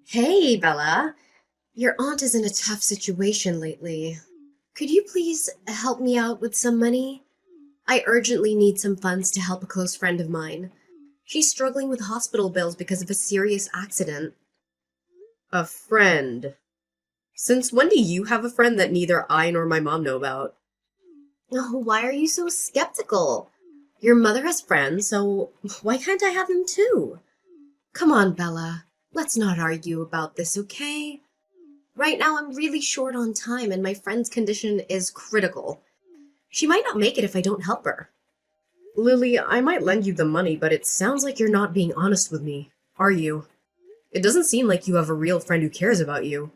Hey, Bella. Your aunt is in a tough situation lately. Could you please help me out with some money? I urgently need some funds to help a close friend of mine. She's struggling with hospital bills because of a serious accident. A friend? Since when do you have a friend that neither I nor my mom know about? Oh, why are you so skeptical? Your mother has friends, so why can't I have them too? Come on, Bella. Let's not argue about this, okay? Right now, I'm really short on time and my friend's condition is critical. She might not make it if I don't help her. Lily, I might lend you the money, but it sounds like you're not being honest with me. Are you? It doesn't seem like you have a real friend who cares about you.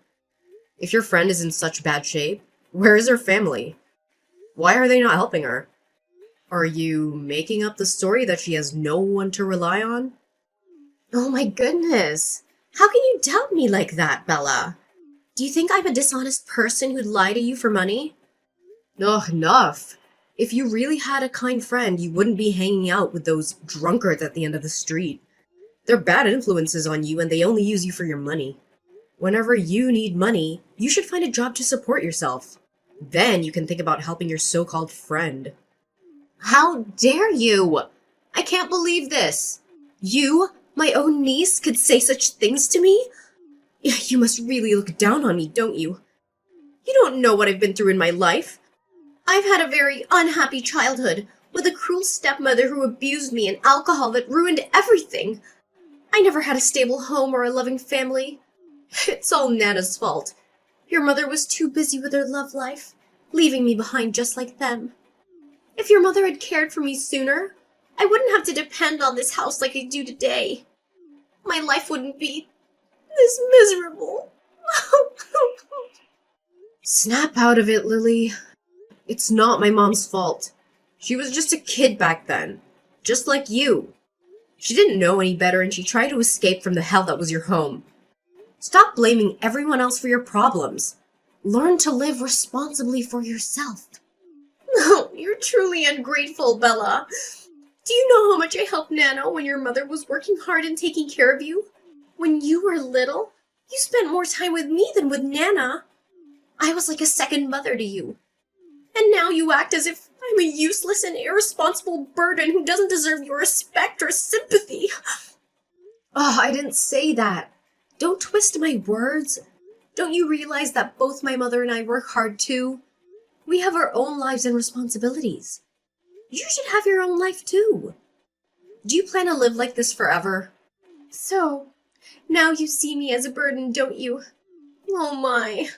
If your friend is in such bad shape, where is her family? Why are they not helping her? Are you making up the story that she has no one to rely on? Oh my goodness. How can you doubt me like that, Bella? Do you think I'm a dishonest person who'd lie to you for money? Ugh, enough. If you really had a kind friend, you wouldn't be hanging out with those drunkards at the end of the street. They're bad influences on you and they only use you for your money. Whenever you need money, you should find a job to support yourself. Then you can think about helping your so-called friend. How dare you! I can't believe this! You, my own niece, could say such things to me? You must really look down on me, don't you? You don't know what I've been through in my life. I've had a very unhappy childhood, with a cruel stepmother who abused me and alcohol that ruined everything. I never had a stable home or a loving family. It's all Nana's fault. Your mother was too busy with her love life, leaving me behind just like them. If your mother had cared for me sooner, I wouldn't have to depend on this house like I do today. My life wouldn't be this miserable. Snap out of it, Lily. It's not my mom's fault. She was just a kid back then, just like you. She didn't know any better and she tried to escape from the hell that was your home. Stop blaming everyone else for your problems. Learn to live responsibly for yourself. No, you're truly ungrateful, Bella. Do you know how much I helped Nana when your mother was working hard and taking care of you? When you were little, you spent more time with me than with Nana. I was like a second mother to you. And now you act as if I'm a useless and irresponsible burden who doesn't deserve your respect or sympathy. Oh, I didn't say that. Don't twist my words. Don't you realize that both my mother and I work hard too? We have our own lives and responsibilities. You should have your own life too. Do you plan to live like this forever? So, now you see me as a burden, don't you? Oh my.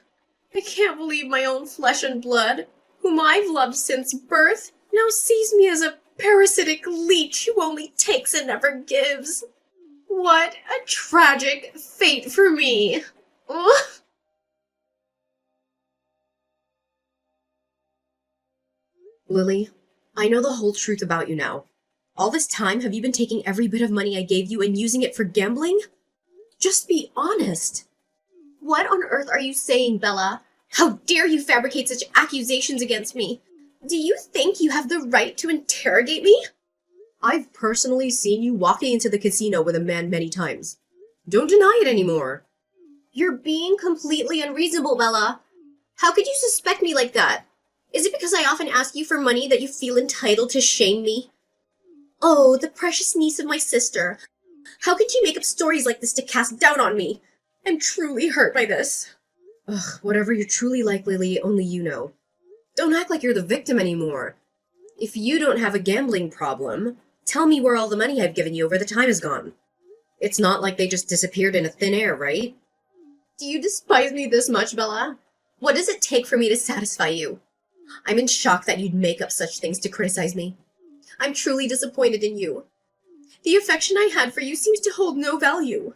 I can't believe my own flesh and blood, whom I've loved since birth, now sees me as a parasitic leech who only takes and never gives. What a tragic fate for me. Ugh. Lily, I know the whole truth about you now. All this time, have you been taking every bit of money I gave you and using it for gambling? Just be honest. What on earth are you saying, Bella? How dare you fabricate such accusations against me? Do you think you have the right to interrogate me? I've personally seen you walking into the casino with a man many times. Don't deny it anymore. You're being completely unreasonable, Bella. How could you suspect me like that? Is it because I often ask you for money that you feel entitled to shame me? Oh, the precious niece of my sister. How could you make up stories like this to cast doubt on me? I'm truly hurt by this. Ugh, whatever you're truly like, Lily, only you know. Don't act like you're the victim anymore. If you don't have a gambling problem, tell me where all the money I've given you over the time has gone. It's not like they just disappeared into thin air, right? Do you despise me this much, Bella? What does it take for me to satisfy you? I'm in shock that you'd make up such things to criticize me. I'm truly disappointed in you. The affection I had for you seems to hold no value.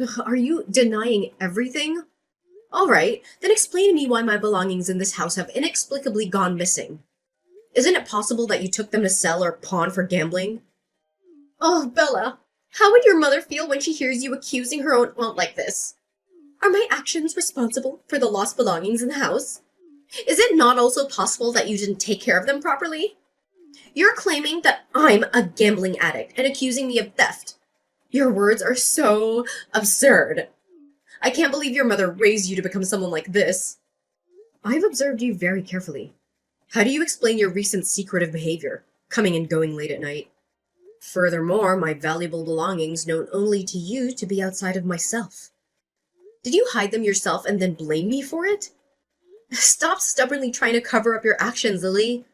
Ugh, are you denying everything? All right, then explain to me why my belongings in this house have inexplicably gone missing. Isn't it possible that you took them to sell or pawn for gambling? Oh, Bella, how would your mother feel when she hears you accusing her own aunt like this? Are my actions responsible for the lost belongings in the house? Is it not also possible that you didn't take care of them properly? You're claiming that I'm a gambling addict and accusing me of theft. Your words are so absurd. I can't believe your mother raised you to become someone like this. I've observed you very carefully. How do you explain your recent secretive behavior, coming and going late at night? Furthermore, my valuable belongings known only to you to be outside of myself. Did you hide them yourself and then blame me for it? Stop stubbornly trying to cover up your actions, Lily.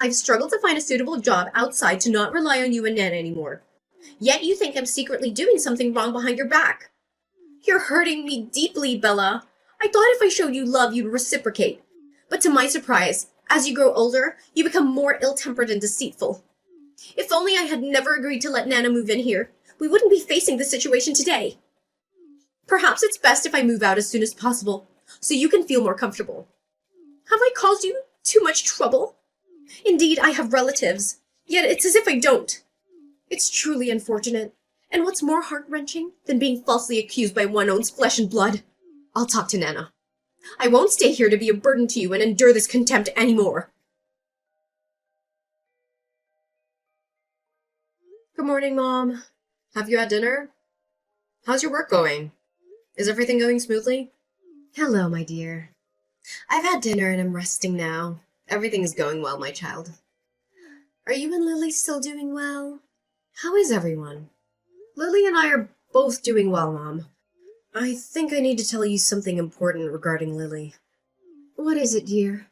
I've struggled to find a suitable job outside to not rely on you and Nan anymore. Yet you think I'm secretly doing something wrong behind your back. You're hurting me deeply, Bella. I thought if I showed you love, you'd reciprocate. But to my surprise, as you grow older, you become more ill-tempered and deceitful. If only I had never agreed to let Nana move in here, we wouldn't be facing this situation today. Perhaps it's best if I move out as soon as possible, so you can feel more comfortable. Have I caused you too much trouble? Indeed, I have relatives, yet it's as if I don't. It's truly unfortunate, and what's more heart-wrenching than being falsely accused by one own's flesh and blood? I'll talk to Nana. I won't stay here to be a burden to you and endure this contempt anymore. Good morning, Mom. Have you had dinner? How's your work going? Is everything going smoothly? Hello, my dear. I've had dinner and I'm resting now. Everything is going well, my child. Are you and Lily still doing well? How is everyone? Lily and I are both doing well, Mom. I think I need to tell you something important regarding Lily. What is it, dear?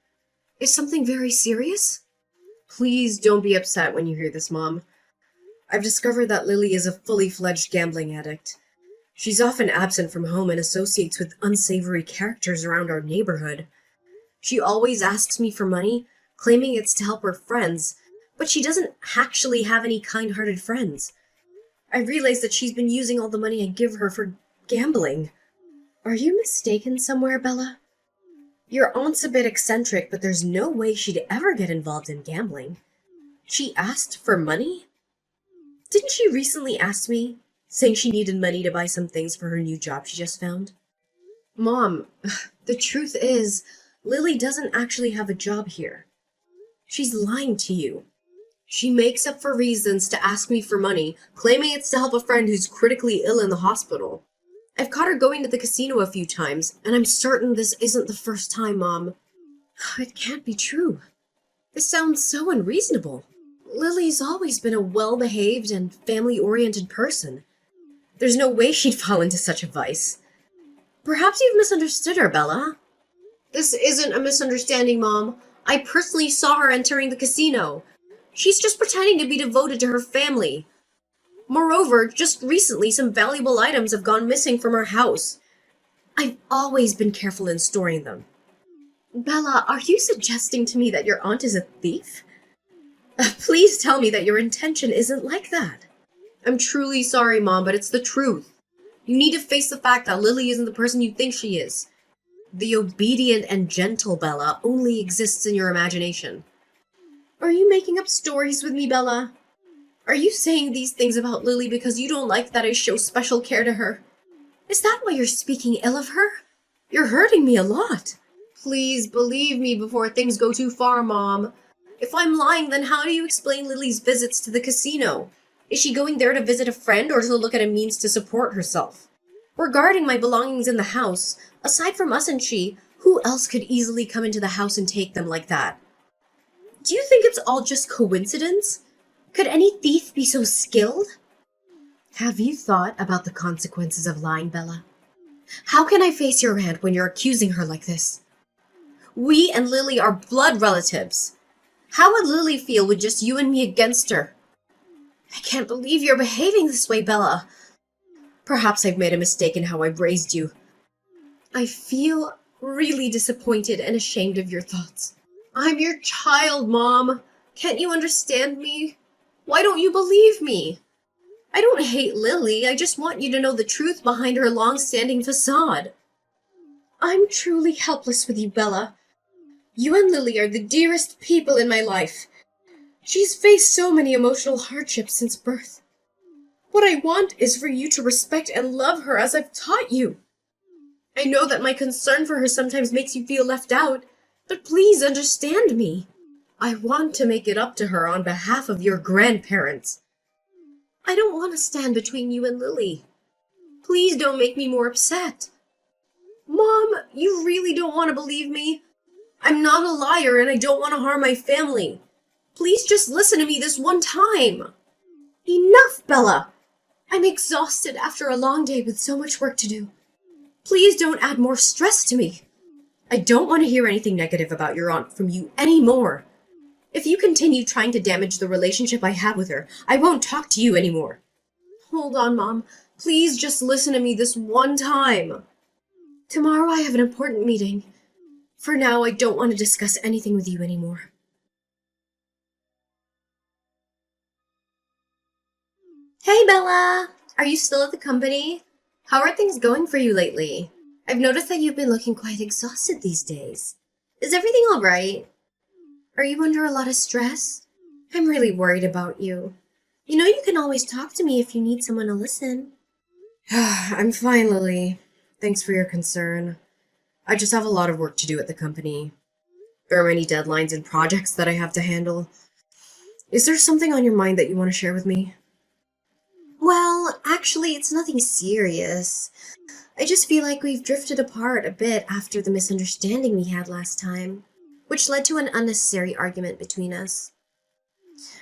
Is something very serious? Please don't be upset when you hear this, Mom. I've discovered that Lily is a fully-fledged gambling addict. She's often absent from home and associates with unsavory characters around our neighborhood. She always asks me for money, claiming it's to help her friends, but she doesn't actually have any kind-hearted friends. I realize that she's been using all the money I give her for gambling. Are you mistaken somewhere, Bella? Your aunt's a bit eccentric, but there's no way she'd ever get involved in gambling. She asked for money? Didn't she recently ask me, saying she needed money to buy some things for her new job she just found? Mom, the truth is, Lily doesn't actually have a job here. She's lying to you. She makes up for reasons to ask me for money, claiming it's to help a friend who's critically ill in the hospital. I've caught her going to the casino a few times, and I'm certain this isn't the first time, Mom. It can't be true. This sounds so unreasonable. Lily's always been a well-behaved and family-oriented person. There's no way she'd fall into such a vice. Perhaps you've misunderstood her, Bella. This isn't a misunderstanding, Mom. I personally saw her entering the casino. She's just pretending to be devoted to her family. Moreover, just recently some valuable items have gone missing from her house. I've always been careful in storing them. Bella, are you suggesting to me that your aunt is a thief? Please tell me that your intention isn't like that. I'm truly sorry, Mom, but it's the truth. You need to face the fact that Lily isn't the person you think she is. The obedient and gentle Bella only exists in your imagination. Are you making up stories with me, Bella? Are you saying these things about Lily because you don't like that I show special care to her? Is that why you're speaking ill of her? You're hurting me a lot. Please believe me before things go too far, Mom. If I'm lying, then how do you explain Lily's visits to the casino? Is she going there to visit a friend or to look at a means to support herself? Regarding my belongings in the house, aside from us and she, who else could easily come into the house and take them like that? Do you think it's all just coincidence? Could any thief be so skilled? Have you thought about the consequences of lying, Bella? How can I face your aunt when you're accusing her like this? We and Lily are blood relatives. How would Lily feel with just you and me against her? I can't believe you're behaving this way, Bella. Perhaps I've made a mistake in how I've raised you. I feel really disappointed and ashamed of your thoughts. I'm your child, Mom. Can't you understand me? Why don't you believe me? I don't hate Lily. I just want you to know the truth behind her long-standing facade. I'm truly helpless with you, Bella. You and Lily are the dearest people in my life. She's faced so many emotional hardships since birth. What I want is for you to respect and love her as I've taught you. I know that my concern for her sometimes makes you feel left out, but please understand me. I want to make it up to her on behalf of your grandparents. I don't want to stand between you and Lily. Please don't make me more upset. Mom, you really don't want to believe me? I'm not a liar and I don't want to harm my family. Please just listen to me this one time. Enough, Bella! I'm exhausted after a long day with so much work to do. Please don't add more stress to me. I don't want to hear anything negative about your aunt from you anymore. If you continue trying to damage the relationship I have with her, I won't talk to you anymore. Hold on, Mom. Please just listen to me this one time. Tomorrow I have an important meeting. For now, I don't want to discuss anything with you anymore. Hey, Bella! Are you still at the company? How are things going for you lately? I've noticed that you've been looking quite exhausted these days. Is everything all right? Are you under a lot of stress? I'm really worried about you. You know you can always talk to me if you need someone to listen. I'm fine, Lily. Thanks for your concern. I just have a lot of work to do at the company. There are many deadlines and projects that I have to handle. Is there something on your mind that you want to share with me? Well, actually, it's nothing serious. I just feel like we've drifted apart a bit after the misunderstanding we had last time, which led to an unnecessary argument between us.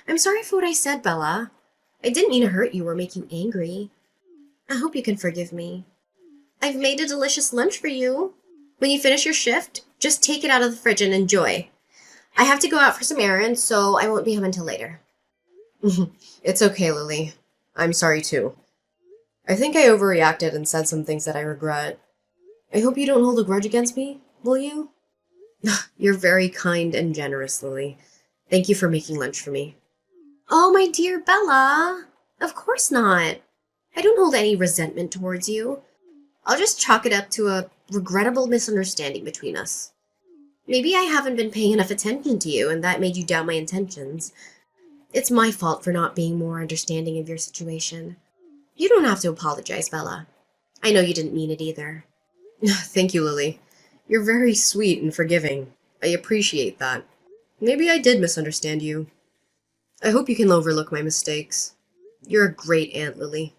I'm sorry for what I said, Bella. I didn't mean to hurt you or make you angry. I hope you can forgive me. I've made a delicious lunch for you. When you finish your shift, just take it out of the fridge and enjoy. I have to go out for some errands, so I won't be home until later. It's okay, Lily. I'm sorry too. I think I overreacted and said some things that I regret. I hope you don't hold a grudge against me, will you? You're very kind and generous, Lily. Thank you for making lunch for me. Oh, my dear Bella. Of course not. I don't hold any resentment towards you. I'll just chalk it up to a regrettable misunderstanding between us. Maybe I haven't been paying enough attention to you and that made you doubt my intentions. It's my fault for not being more understanding of your situation. You don't have to apologize, Bella. I know you didn't mean it either. Thank you, Lily. You're very sweet and forgiving. I appreciate that. Maybe I did misunderstand you. I hope you can overlook my mistakes. You're a great Aunt Lily.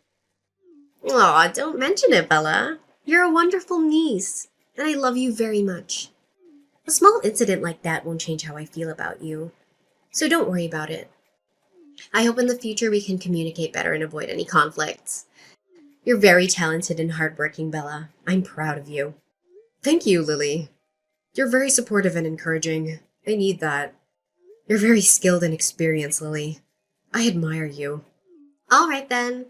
Aw, don't mention it, Bella. You're a wonderful niece, and I love you very much. A small incident like that won't change how I feel about you, so don't worry about it. I hope in the future we can communicate better and avoid any conflicts. You're very talented and hardworking, Bella. I'm proud of you. Thank you, Lily. You're very supportive and encouraging. I need that. You're very skilled and experienced, Lily. I admire you. All right, then.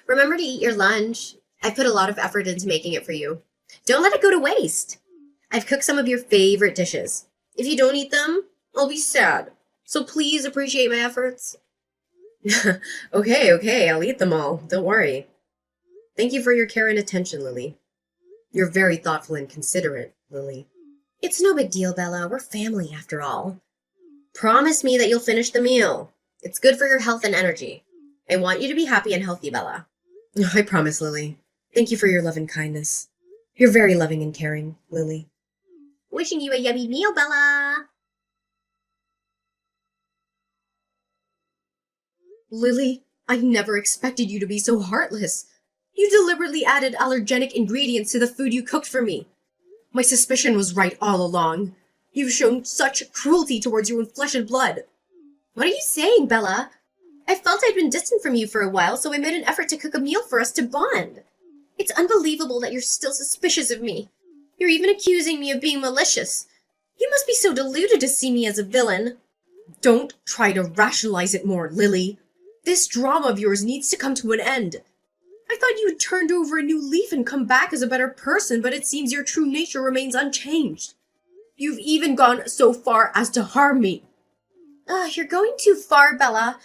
Remember to eat your lunch. I've put a lot of effort into making it for you. Don't let it go to waste. I've cooked some of your favorite dishes. If you don't eat them, I'll be sad. So please appreciate my efforts. Okay, I'll eat them all. Don't worry. Thank you for your care and attention, Lily. You're very thoughtful and considerate, Lily. It's no big deal, Bella. We're family, after all. Promise me that you'll finish the meal. It's good for your health and energy. I want you to be happy and healthy, Bella. I promise, Lily. Thank you for your love and kindness. You're very loving and caring, Lily. Wishing you a yummy meal, Bella. Lily, I never expected you to be so heartless. You deliberately added allergenic ingredients to the food you cooked for me. My suspicion was right all along. You've shown such cruelty towards your own flesh and blood. What are you saying, Bella? I felt I'd been distant from you for a while, so I made an effort to cook a meal for us to bond. It's unbelievable that you're still suspicious of me. You're even accusing me of being malicious. You must be so deluded to see me as a villain. Don't try to rationalize it more, Lily. This drama of yours needs to come to an end. I thought you had turned over a new leaf and come back as a better person, but it seems your true nature remains unchanged. You've even gone so far as to harm me. You're going too far, Bella.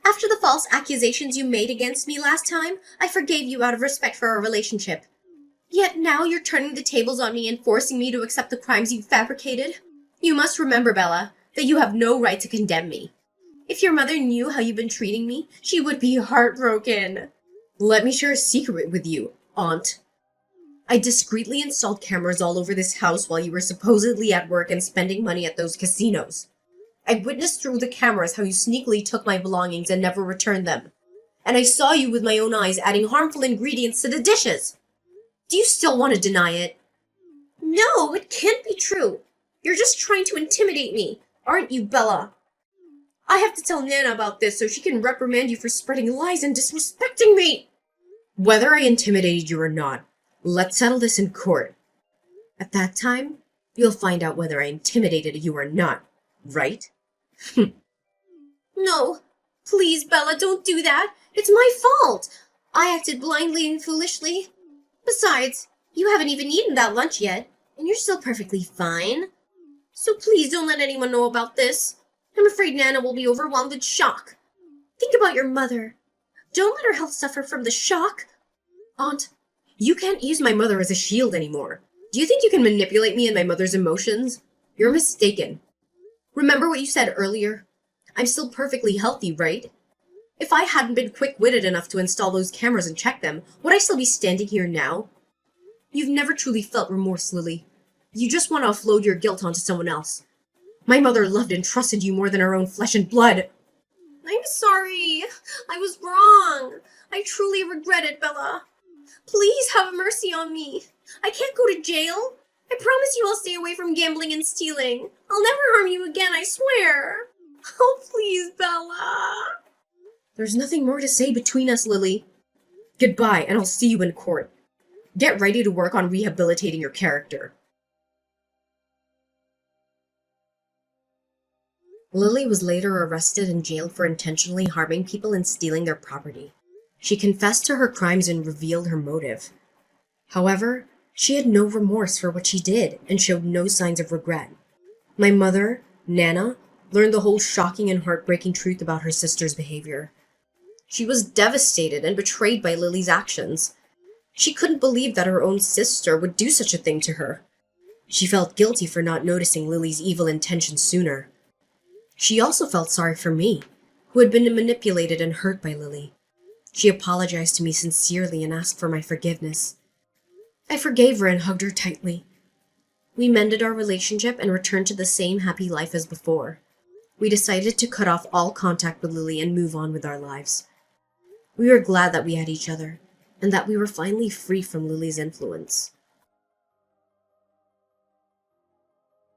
After the false accusations you made against me last time, I forgave you out of respect for our relationship. Yet now you're turning the tables on me and forcing me to accept the crimes you fabricated. You must remember, Bella, that you have no right to condemn me. If your mother knew how you've been treating me, she would be heartbroken. Let me share a secret with you, Aunt. I discreetly installed cameras all over this house while you were supposedly at work and spending money at those casinos. I witnessed through the cameras how you sneakily took my belongings and never returned them. And I saw you with my own eyes adding harmful ingredients to the dishes. Do you still want to deny it? No, it can't be true. You're just trying to intimidate me, aren't you, Bella? I have to tell Nana about this so she can reprimand you for spreading lies and disrespecting me. Whether I intimidated you or not, let's settle this in court. At that time, you'll find out whether I intimidated you or not, right? No, please, Bella, don't do that. It's my fault. I acted blindly and foolishly. Besides, you haven't even eaten that lunch yet, and you're still perfectly fine. So please don't let anyone know about this. I'm afraid Nana will be overwhelmed with shock. Think about your mother. Don't let her health suffer from the shock. Aunt, you can't use my mother as a shield anymore. Do you think you can manipulate me and my mother's emotions? You're mistaken. Remember what you said earlier? I'm still perfectly healthy, right? If I hadn't been quick-witted enough to install those cameras and check them, would I still be standing here now? You've never truly felt remorse, Lily. You just want to offload your guilt onto someone else. My mother loved and trusted you more than her own flesh and blood. I'm sorry. I was wrong. I truly regret it, Bella. Please have mercy on me. I can't go to jail. I promise you I'll stay away from gambling and stealing. I'll never harm you again, I swear. Oh, please, Bella. There's nothing more to say between us, Lily. Goodbye, and I'll see you in court. Get ready to work on rehabilitating your character. Lily was later arrested and jailed for intentionally harming people and stealing their property. She confessed to her crimes and revealed her motive. However, she had no remorse for what she did and showed no signs of regret. My mother, Nana, learned the whole shocking and heartbreaking truth about her sister's behavior. She was devastated and betrayed by Lily's actions. She couldn't believe that her own sister would do such a thing to her. She felt guilty for not noticing Lily's evil intentions sooner. She also felt sorry for me, who had been manipulated and hurt by Lily. She apologized to me sincerely and asked for my forgiveness. I forgave her and hugged her tightly. We mended our relationship and returned to the same happy life as before. We decided to cut off all contact with Lily and move on with our lives. We were glad that we had each other, and that we were finally free from Lily's influence.